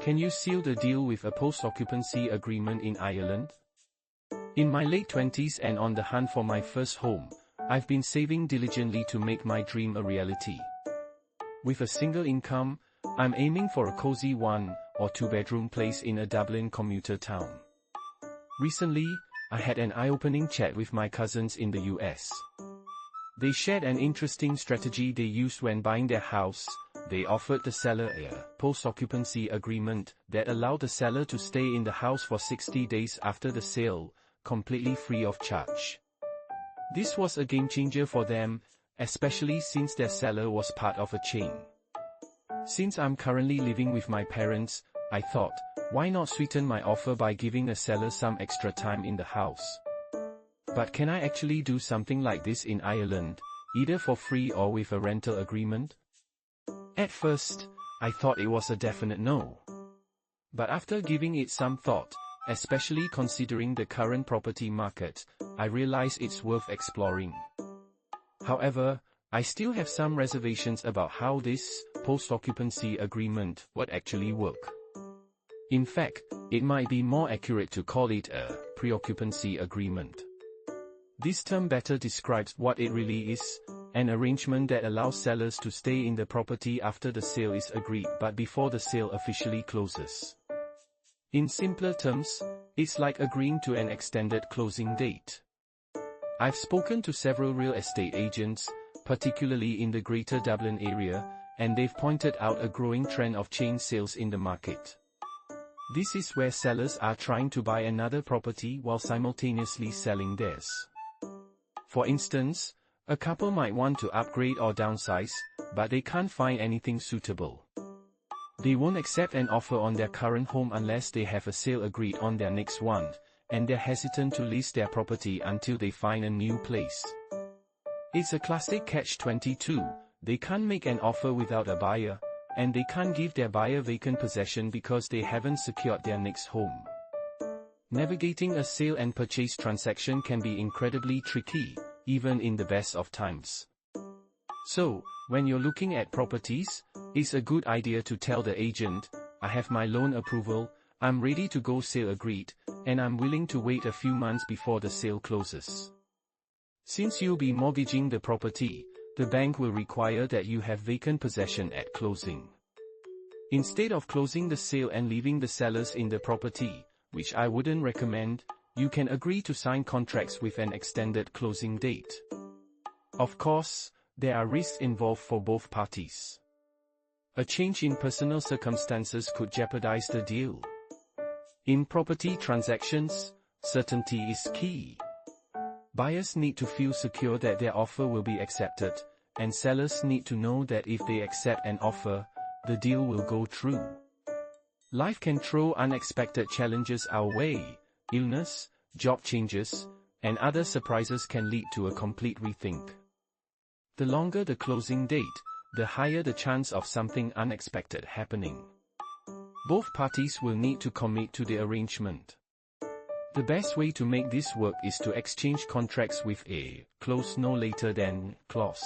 Can you seal the deal with a post-occupancy agreement in Ireland? In my late 20s and on the hunt for my first home, I've been saving diligently to make my dream a reality. With a single income, I'm aiming for a cozy 1- or 2-bedroom place in a Dublin commuter town. Recently, I had an eye-opening chat with my cousins in the US. They shared an interesting strategy they used when buying their house. They offered the seller a post-occupancy agreement that allowed the seller to stay in the house for 60 days after the sale, completely free of charge. This was a game-changer for them, especially since their seller was part of a chain. Since I'm currently living with my parents, I thought, why not sweeten my offer by giving a seller some extra time in the house? But can I actually do something like this in Ireland, either for free or with a rental agreement? At first, I thought it was a definite no. But after giving it some thought, especially considering the current property market, I realize it's worth exploring. However, I still have some reservations about how this post-occupancy agreement would actually work. In fact, it might be more accurate to call it a pre-occupancy agreement. This term better describes what it really is, an arrangement that allows sellers to stay in the property after the sale is agreed but before the sale officially closes. In simpler terms, it's like agreeing to an extended closing date. I've spoken to several real estate agents, particularly in the Greater Dublin area, and they've pointed out a growing trend of chain sales in the market. This is where sellers are trying to buy another property while simultaneously selling theirs. For instance, a couple might want to upgrade or downsize, but they can't find anything suitable. They won't accept an offer on their current home unless they have a sale agreed on their next one, and they're hesitant to list their property until they find a new place. It's a classic catch-22, they can't make an offer without a buyer, and they can't give their buyer vacant possession because they haven't secured their next home. Navigating a sale and purchase transaction can be incredibly tricky, even in the best of times. So, when you're looking at properties, it's a good idea to tell the agent, I have my loan approval, I'm ready to go, sale agreed, and I'm willing to wait a few months before the sale closes. Since you'll be mortgaging the property, the bank will require that you have vacant possession at closing. Instead of closing the sale and leaving the sellers in the property, which I wouldn't recommend, you can agree to sign contracts with an extended closing date. Of course, there are risks involved for both parties. A change in personal circumstances could jeopardize the deal. In property transactions, certainty is key. Buyers need to feel secure that their offer will be accepted, and sellers need to know that if they accept an offer, the deal will go through. Life can throw unexpected challenges our way. Illness, job changes, and other surprises can lead to a complete rethink. The longer the closing date, the higher the chance of something unexpected happening. Both parties will need to commit to the arrangement. The best way to make this work is to exchange contracts with a close no later than clause.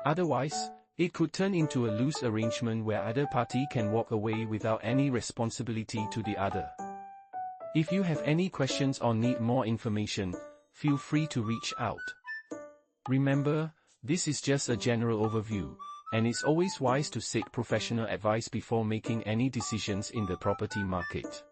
Otherwise, it could turn into a loose arrangement where either party can walk away without any responsibility to the other. If you have any questions or need more information, feel free to reach out. Remember, this is just a general overview, and it's always wise to seek professional advice before making any decisions in the property market.